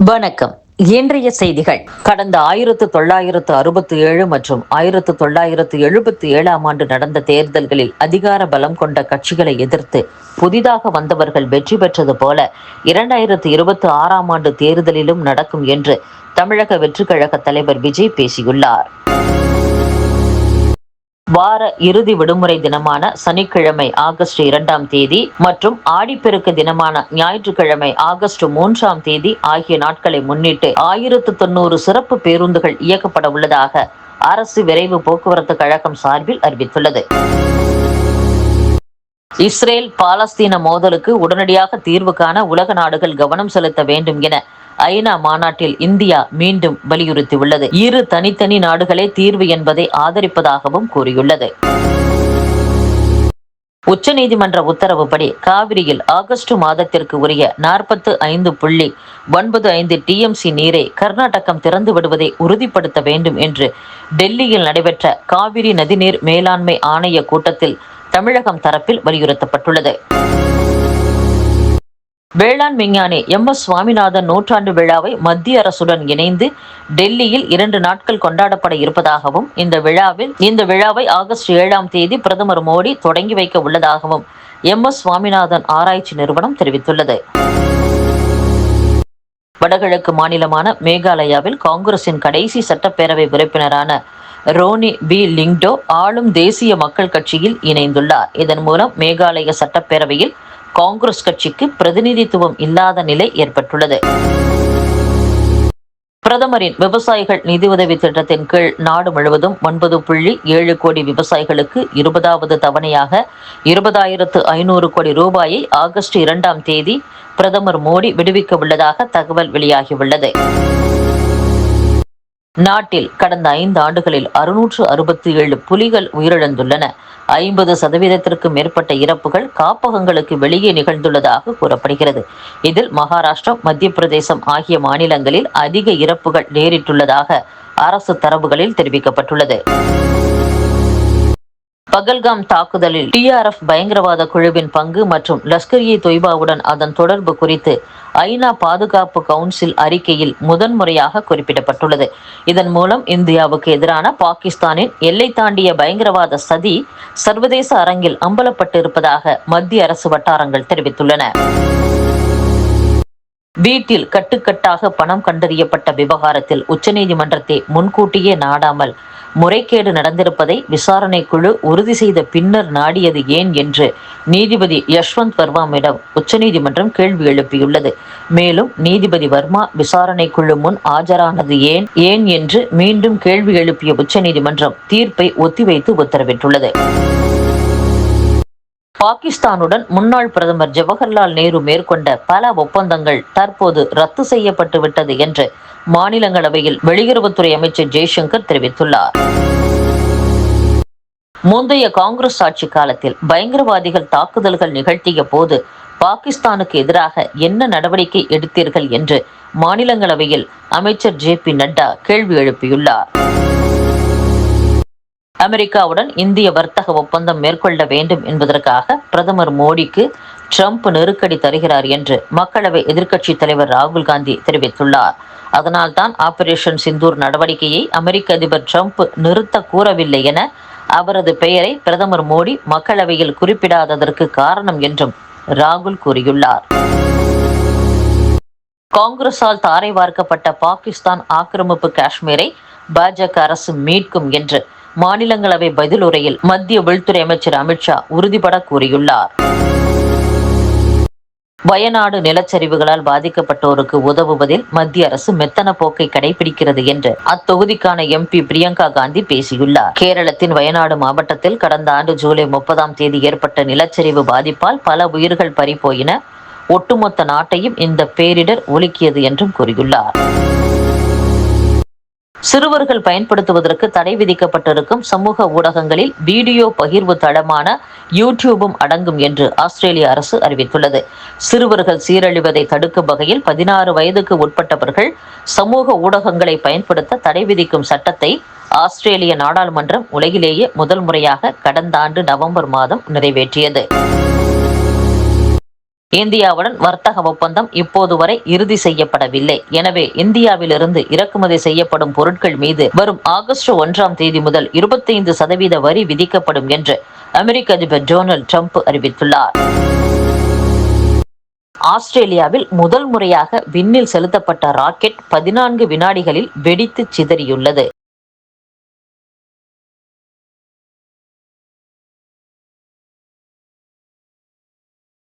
வணக்கம். இன்றைய செய்திகள். கடந்த 1967 மற்றும் 1977ஆம் ஆண்டு நடந்த தேர்தல்களில் அதிகார பலம் கொண்ட கட்சிகளை எதிர்த்து புதிதாக வந்தவர்கள் வெற்றி பெற்றது போல 2026ஆம் ஆண்டு தேர்தலிலும் நடக்கும் என்று தமிழக வெற்றிக் கழக தலைவர் விஜய் பேசியுள்ளார். வார இறுதி விடுமுறை தினமான சனிக்கிழமை ஆகஸ்ட் 2ஆம் தேதி மற்றும் ஆடிப்பெருக்கு தினமான ஞாயிற்றுக்கிழமை ஆகஸ்ட் 3ஆம் தேதி ஆகிய நாட்களை முன்னிட்டு 1090 சிறப்பு பேருந்துகள் இயக்கப்பட உள்ளதாக அரசு விரைவு போக்குவரத்து கழகம் சார்பில் அறிவித்துள்ளது. இஸ்ரேல் பாலஸ்தீன மோதலுக்கு உடனடியாக தீர்வு காண உலக நாடுகள் கவனம் செலுத்த வேண்டும் என ஐநா மாநாட்டில் இந்தியா மீண்டும் வலியுறுத்தியுள்ளது. இரு தனித்தனி நாடுகளே தீர்வு என்பதை ஆதரிப்பதாகவும் கூறியுள்ளது. உச்சநீதிமன்ற உத்தரவுப்படி காவிரியில் ஆகஸ்ட் மாதத்திற்கு உரிய 45.95 டிஎம்சி நீரை கர்நாடகம் திறந்து விடுவதை உறுதிப்படுத்த வேண்டும் என்று டெல்லியில் நடைபெற்ற காவிரி நதிநீர் மேலாண்மை ஆணைய கூட்டத்தில் தமிழகம் தரப்பில் வலியுறுத்தப்பட்டுள்ளது. வேளாண் விஞ்ஞானி எம்.எஸ். சுவாமிநாதன் நூற்றாண்டு விழாவை மத்திய அரசுடன் இணைந்து டெல்லியில் 2 நாட்கள் கொண்டாடப்பட இருப்பதாகவும் இந்த விழாவை ஆகஸ்ட் 7ஆம் தேதி பிரதமர் மோடி தொடங்கி வைக்க உள்ளதாகவும் எம்.எஸ். சுவாமிநாதன் ஆராய்ச்சி நிறுவனம் தெரிவித்துள்ளது. வடகிழக்கு மாநிலமான மேகாலயாவில் காங்கிரசின் கடைசி சட்டப்பேரவை உறுப்பினரான ரோனி பி லிங்டோ ஆளும் தேசிய மக்கள் கட்சியில் இணைந்துள்ளார். இதன் மூலம் மேகாலய சட்டப்பேரவையில் காங்கிரஸ் கட்சிக்கு பிரதிநிதித்துவம் இல்லாத நிலை ஏற்பட்டுள்ளது. பிரதமரின் விவசாயிகள் நிதியுதவி திட்டத்தின் கீழ் நாடு முழுவதும் 9.7 கோடி விவசாயிகளுக்கு 20வது தவணையாக 20,500 கோடி ரூபாயை ஆகஸ்ட் 2ஆம் தேதி பிரதமர் மோடி விடுவிக்க உள்ளதாக தகவல் வெளியாகியுள்ளது. நாட்டில் கடந்த 5 ஆண்டுகளில் 667 புலிகள் உயிரிழந்துள்ளன. 50% மேற்பட்ட இறப்புகள் காப்பகங்களுக்கு வெளியே நிகழ்ந்துள்ளதாக கூறப்படுகிறது. இதில் மகாராஷ்டிரம், மத்திய பிரதேசம் ஆகிய மாநிலங்களில் அதிக இறப்புகள் நேரிட்டுள்ளதாக அரசு தரவுகளில் தெரிவிக்கப்பட்டுள்ளது. பகல்காம் தாக்குதலில் டிஆர்எஃப் பயங்கரவாத குழுவின் பங்கு மற்றும் லஷ்கர்-இ தொய்பாவுடன் அதன் தொடர்பு குறித்து ஐநா பாதுகாப்பு கவுன்சில் அறிக்கையில் முதன்முறையாக குறிப்பிடப்பட்டுள்ளது. இதன் மூலம் இந்தியாவுக்கு எதிரான பாகிஸ்தானின் எல்லை தாண்டிய பயங்கரவாத சதி சர்வதேச அரங்கில் அம்பலப்பட்டிருப்பதாக மத்திய அரசு வட்டாரங்கள் தெரிவித்துள்ளன. வீட்டில் கட்டுக்கட்டாக பணம் கண்டறியப்பட்ட விவகாரத்தில் உச்சநீதிமன்றத்தை முன்கூட்டியே நாடாமல் முறைகேடு நடந்திருப்பதை விசாரணை குழு உறுதி செய்த பின்னர் நாடியது ஏன் என்று நீதிபதி யஷ்வந்த் வர்மாவிடம் உச்சநீதிமன்றம் கேள்வி எழுப்பியுள்ளது. மேலும் நீதிபதி வர்மா விசாரணை குழு முன் ஆஜரானது ஏன் என்று மீண்டும் கேள்வி எழுப்பிய உச்சநீதிமன்றம் தீர்ப்பை ஒத்திவைத்து உத்தரவிட்டுள்ளது. பாகிஸ்தானுடன் முன்னாள் பிரதமர் ஜவஹர்லால் நேரு மேற்கொண்ட பல ஒப்பந்தங்கள் தற்போது ரத்து செய்யப்பட்டு விட்டது என்று மாநிலங்களவையில் வெளியுறவுத்துறை அமைச்சர் ஜெய்சங்கர் தெரிவித்துள்ளார். முந்தைய காங்கிரஸ் ஆட்சி காலத்தில் பயங்கரவாதிகள் தாக்குதல்கள் நிகழ்த்திய போது பாகிஸ்தானுக்கு எதிராக என்ன நடவடிக்கை எடுத்தீர்கள் என்று மாநிலங்களவையில் அமைச்சர் ஜே.பி. நட்டா கேள்வி எழுப்பியுள்ளார். அமெரிக்காவுடன் இந்திய வர்த்தக ஒப்பந்தம் மேற்கொள்ள வேண்டும் என்பதற்காக பிரதமர் மோடிக்கு ட்ரம்ப் நெருக்கடி தருகிறார் என்று மக்களவை எதிர்க்கட்சித் தலைவர் ராகுல் காந்தி தெரிவித்துள்ளார். அதனால்தான் ஆபரேஷன் சிந்தூர் நடவடிக்கையை அமெரிக்க அதிபர் ட்ரம்ப் நிறுத்த கூறவில்லை என அவரது பெயரை பிரதமர் மோடி மக்களவையில் குறிப்பிடாததற்கு காரணம் என்றும் ராகுல் கூறியுள்ளார். காங்கிரசால் தாரை வார்க்கப்பட்ட பாகிஸ்தான் ஆக்கிரமிப்பு காஷ்மீரை பாஜக அரசு மீட்கும் என்று மாநிலங்களவை பதிலுரையில் மத்திய உள்துறை அமைச்சர் அமித்ஷா உறுதிபட கூறியுள்ளார். வயநாடு நிலச்சரிவுகளால் பாதிக்கப்பட்டோருக்கு உதவுவதில் மத்திய அரசு மெத்தன போக்கை கடைபிடிக்கிறது என்று அத்தொகுதிக்கான எம்பி பிரியங்கா காந்தி பேசியுள்ளார். கேரளத்தின் வயநாடு மாவட்டத்தில் கடந்த ஆண்டு ஜூலை 30ஆம் தேதி ஏற்பட்ட நிலச்சரிவு பாதிப்பால் பல உயிர்கள் பறிபோயின. ஒட்டுமொத்த நாட்டையும் இந்த பேரிடர் உலுக்கியது என்றும் கூறியுள்ளார். சிறுவர்கள் பயன்படுத்துவதற்கு தடை விதிக்கப்பட்டிருக்கும் சமூக ஊடகங்களில் வீடியோ பகிர்வு தளமான யூடியூபும் அடங்கும் என்று ஆஸ்திரேலிய அரசு அறிவித்துள்ளது. சிறுவர்கள் சீரழிவதை தடுக்கும் வகையில் 16 வயதுக்கு உட்பட்டவர்கள் சமூக ஊடகங்களை பயன்படுத்த தடை விதிக்கும் சட்டத்தை ஆஸ்திரேலிய நாடாளுமன்றம் உலகிலேயே முதல் முறையாக கடந்த ஆண்டு நவம்பர் மாதம் நிறைவேற்றியது. இந்தியாவுடன் வர்த்தக ஒப்பந்தம் இப்போது வரை இறுதி செய்யப்படவில்லை. எனவே இந்தியாவிலிருந்து இறக்குமதி செய்யப்படும் பொருட்கள் மீது வரும் ஆகஸ்ட் 1ஆம் தேதி முதல் 25% வரி விதிக்கப்படும் என்று அமெரிக்க அதிபர் டொனால்டு டிரம்ப் அறிவித்துள்ளார். ஆஸ்திரேலியாவில் முதல் முறையாக விண்ணில் செலுத்தப்பட்ட ராக்கெட் 14 வினாடிகளில் வெடித்து சிதறியுள்ளது.